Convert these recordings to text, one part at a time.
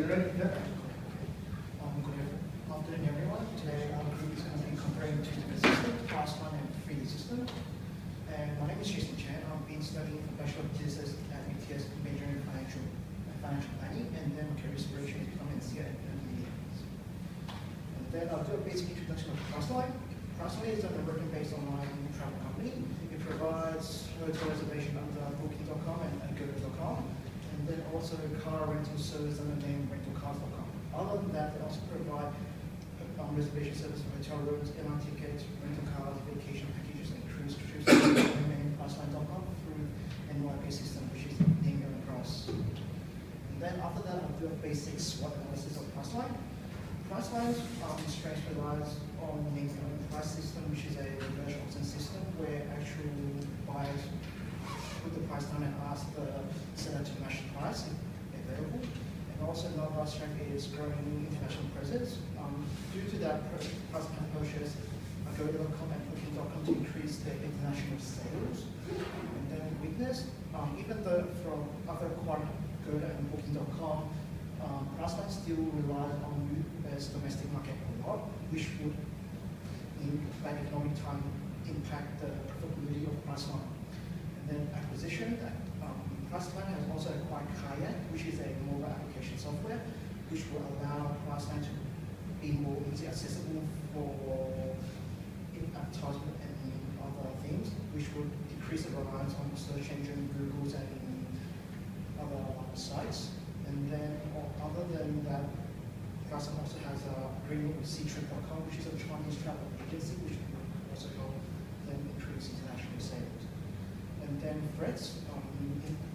ready? Yeah. Good afternoon, everyone. Today our group is going to be comparing two different systems, Class 1 and 3D system. And my name is Jason Chan. I've been studying for Bachelor of Business at UTS, majoring in financial planning, and then career aspiration to become an NCA and media. And then I'll do a basic introduction of Priceline. Priceline is a American-based online travel company. It provides hotel reservation under booking.com and go.com. And then also car rental service under the name rentalcars.com. Other than that, they also provide reservation service for hotel rooms, airline tickets, rental cars, vacation packages, and cruise trips and Priceline.com through NYP system, which is name and price. And then after that, I'll do a basic SWOT analysis of Priceline. Priceline's strength relies on the name and price system, which is a reverse auction system where actual buyers put the price down and ask the seller to match the price if available. And also another strength is growing international presence. Due to that, Priceline pushes go.com and booking.com to increase their international sales. And then weakness, even though from other acquiring go and booking.com, Priceline still relies on US domestic market a lot, which would in that economic time impact the profitability of Priceline. And then acquisition, Priceline has also acquired Kayak, which is a mobile application software, which will allow Priceline to be more easily accessible for advertisement and other things, which would decrease the reliance on search engine, Google's and other sites. And then other than that, Priceline also has an agreement with Ctrip.com, which is a Chinese travel agency, which will also help them increase international sales. And then threats,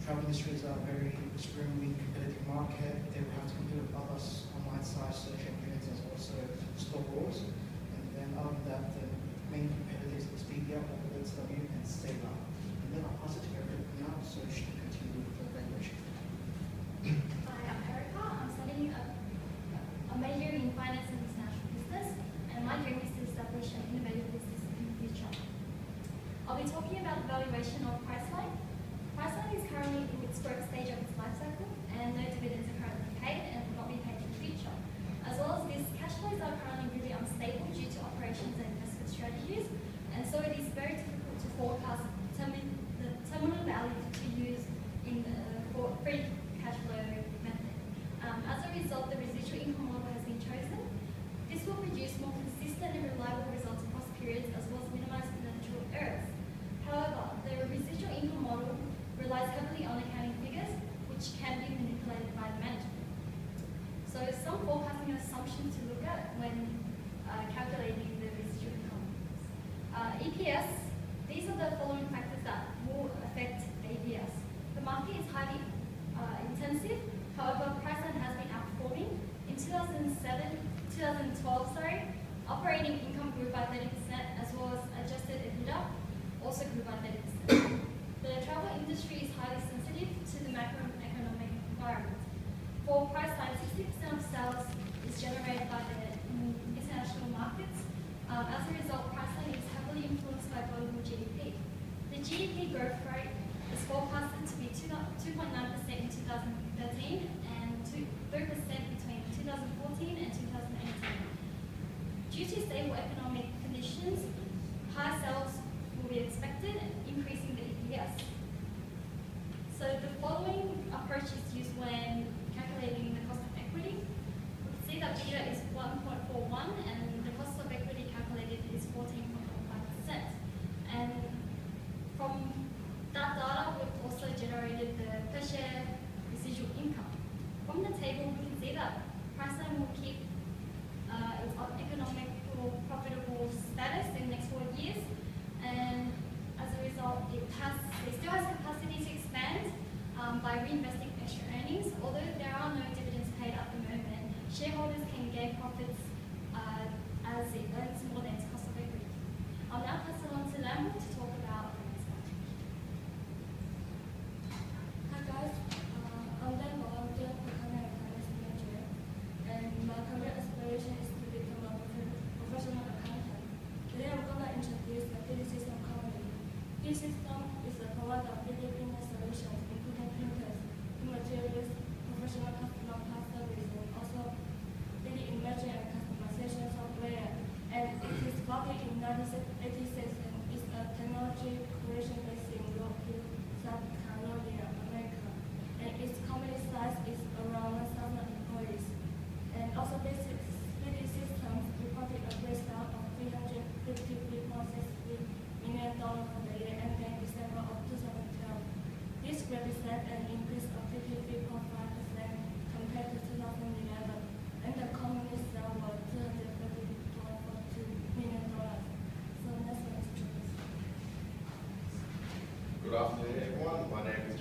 travel industry is a very extremely competitive market. They will have to compete with other online sites, search engines, and also stores. And then other than that, the main competitors is Expedia, OpenSW, and Sabre. And then I'll pass it to Erica now, so she can continue with the evaluation. Hi, I'm Erica. I'm studying a major in finance and international business, and my dream is to establish an innovative business in the future. I'll be talking about the valuation of Priceline. Priceline is currently in its growth stage of its life cycle, and no dividends are currently paid and will not be paid in the future. As well as this, cash flows are currently really unstable due to operations and investment strategies, and so it is very difficult to forecast the terminal value to use in the free cash flow method. As a result, the residual income model has been chosen. This will produce more consistent and reliable results across periods, as well as minimize financial errors. However, the residual income model relies heavily on accounting figures, which can be manipulated by the management. So some forecasting assumptions to look at when calculating the residual income. EPS, these are the following factors that will affect the EPS. The market is highly intensive, however, Priceline has been outperforming. In 2012, operating income grew by 30%, as well as adjusted EBITDA also grew by 30%. The travel industry is highly sensitive to the macroeconomic environment. For Priceline, 60% of sales is generated by the international markets. As a result, Priceline is heavily influenced by global GDP. The GDP growth rate is forecasted to be 2.9% in 2013 and 3% between 2014 and 2018. Due to stable economic conditions, high sales will be expected, increasing the EPS. So the following approach is used when calculating the cost of equity. We can see that beta is 1.41 and the cost of equity calculated is 14.15%. And from that data, we've also generated the per share residual income. From the table, we can see that Priceline will keep its economical profitable status in the next 4 years,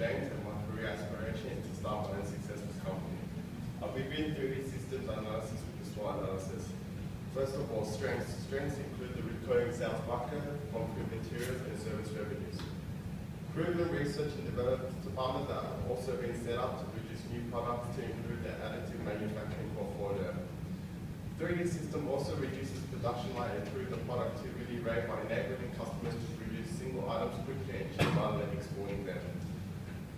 James, and my career aspiration is to start my own successful company. I'll be doing 3D systems analysis with the SWOT analysis. First of all, strengths. Strengths include the recurring sales bucket, concrete materials, and service revenues. Proven research and development departments are also being set up to produce new products to include their additive manufacturing portfolio. 3D system also reduces production line and improves the productivity rate by enabling customers to produce single items quickly and cheap rather than exporting them.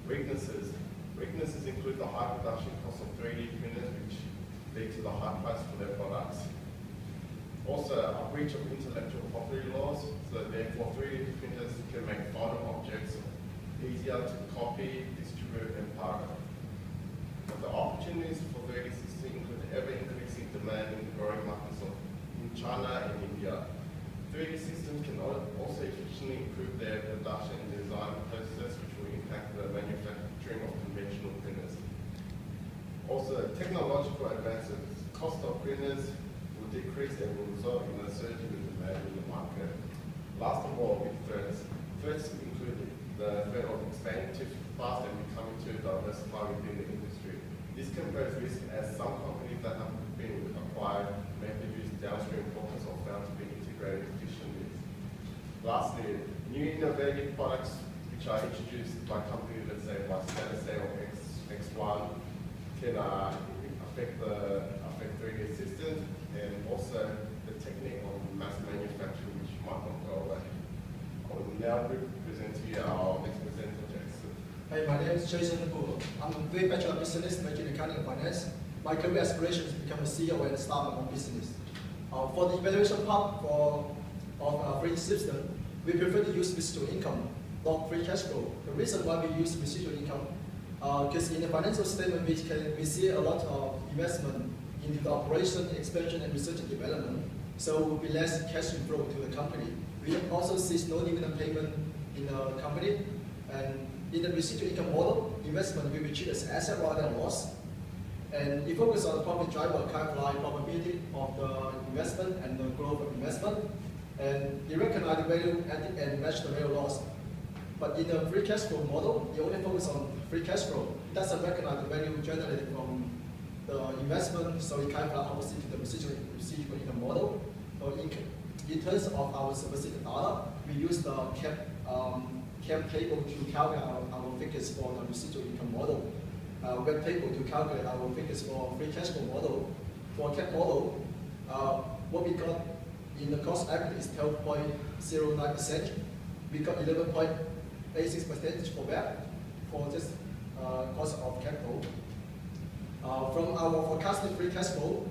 Weaknesses. Weaknesses include the high production cost of 3D printers, which lead to the high price for their products. Also, a breach of intellectual property laws, so therefore 3D printers can make final objects easier to copy, distribute, and target. But the opportunities for 3D systems include ever-increasing demand in the growing markets in China and India. 3D systems can also efficiently improve their production and design process, which will impact the manufacturing of conventional printers. Also, technological advances. Cost of printers will decrease and will result in a surge in the demand in the market. Last of all, with threats. Threats include the threat of expanding too fast and becoming too diversified within the industry. This can pose risk as some companies that have been acquired may produce downstream products or fail to be integrated efficiently. Lastly, new innovative products which are introduced by companies, let's say by status A or X1, can affect 3D systems, and also the technique of mass manufacturing, which might not go away. I will now present to you our next presenter, Jackson. Hey, my name is Jason Wu. I'm doing Bachelor of Business major in Accounting and Finance. My career aspiration is to become a CEO and start my own business. For the evaluation part of free system, we prefer to use residual income, not free cash flow. The reason why we use residual income, because in the financial statement we see a lot of investment into the operation, expansion, and research and development, so will be less cash inflow to the company. We also see no dividend payment in the company, and in the residual income model, investment will be treated as asset rather than loss. And it focuses on the profit driver, calculate probability of the investment and the growth of investment, and it recognize the value and match the value loss. But in the free cash flow model, it only focuses on free cash flow. It doesn't recognize the value generated from the investment, so it calculates opposite to the residual income model. So in terms of our specific data, we use the CAP table to calculate our figures for the residual income model. Web table to calculate our figures for free cash flow model. For CAP model, what we got in the cost average is 12.09%. We got 11.86% for web for this cost of capital. From our forecasted free cash flow,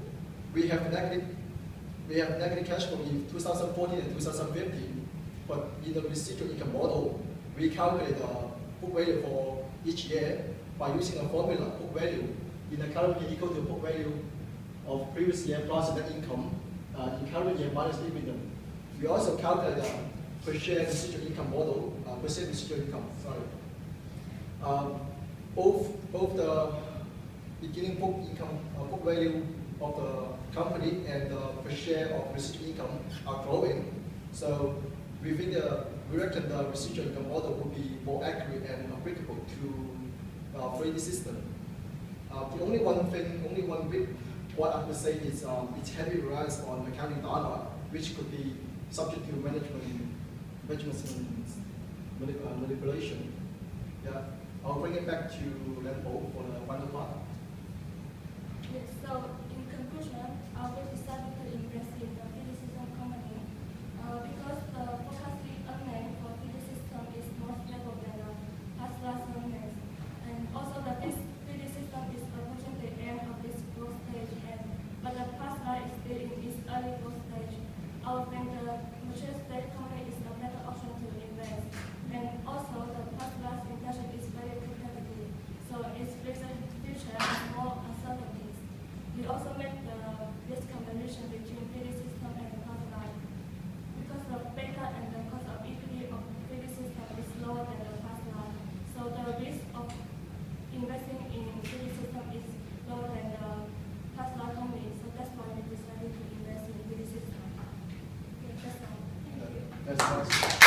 we have negative cash flow in 2014 and 2015. But in the residual income model, we calculate the book value for each year by using a formula, book value in the current year equal to book value of previous year plus net income in current year minus dividend. We also calculate the per share residual income model, percent residual income, sorry. Both the beginning book income, book value of the company and the per share of residual income are growing. So we reckon the residual income model will be more accurate and applicable to 3D system. The only one big what I would say is it's heavy reliance on accounting data, which could be subject to management manipulation. Yeah, I'll bring it back to Lempo for the final part. Yes, so in conclusion, we decided to invest in the 3D system company because the forecasted earnings for 3D system is more stable than the past earnings. And also the 3D system is approaching the end of this growth stage, but the past is still in its early growth stage. I would think the mature stage company is a better option to invest. And also the past intention is very competitive, so its future has more uncertainties. We also make this combination between 3D system and the past life. Because the beta and the cost of equity of 3D system is lower than the past life, so the risk of investing in 3D system is lower than the past life only. So that's why we decided to invest in 3D system. Yeah, that's all. That's nice.